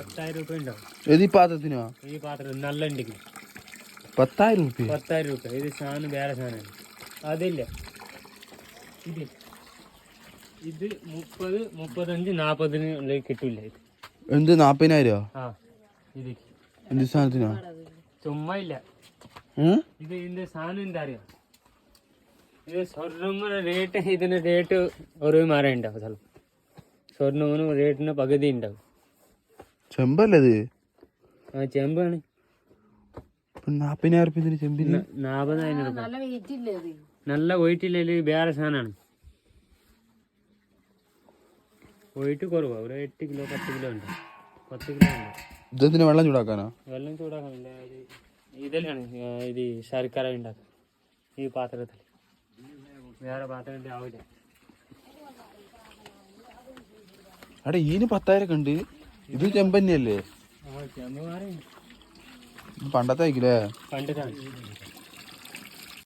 10,000 രൂപ ഉണ്ടാവും ഏത് ഈ പാത്രത്തിനോ? ഈ പാത്രം നല്ല ഉണ്ടെങ്കിൽ 10,000 രൂപ. 10,000 രൂപ. ഇത് സാധനം വേറെ സാധനമാണ്. അതില്ല ഇത് 30, 35, 40 കിട്ടൂല ഇത്. എന്ത് 40,000? ആ ഇത് എന്ത് സാധനത്തിനാ? ചുമ്മാ ഇല്ല. ഇത് ഇതിന്റെ സാധനം എന്താ അറിയാം, ഇത് സ്വർണ്ണ റേറ്റ്, ഇതിന്റെ റേറ്റ് ഒരു മാറേ ഉണ്ടാവും. ചിലപ്പോൾ സ്വർണ്ണത്തിന് റേറ്റിന് പകുതി ഉണ്ടാവും. ചെമ്പല്ലേ? ആ ചെമ്പാണ്. 40,000 രൂപ ചെമ്പിന്. 40,000 രൂപ. നല്ല വെയിറ്റ് ഇല്ല, വേറെ സാധനമാണ്. വെയിറ്റ് കുറവാ, ഒരു 8 കിലോ 10 കിലോ ഉണ്ട്. 10 കിലോ ഉണ്ട്. ഇതെന്തിനാ? വെള്ളം ചൂടാക്കാനോ? വെള്ളം ചൂടാക്കാനില്ല, ഇതിലാണ് ഇത് ശർക്കര ഉണ്ടാക്കുക ഈ പാത്രത്തിൽ. വേറെ പാത്രത്തിൽ ആവില്ല. അവിടെ ഈന് 10,000 ഉണ്ട്. ഇത് ചെമ്പന്നെയല്ലേ? ചെമ്പ് മാറി പണ്ടത്തെ ആയിക്കില്ലേ? കണ്ടിട്ടാണ്.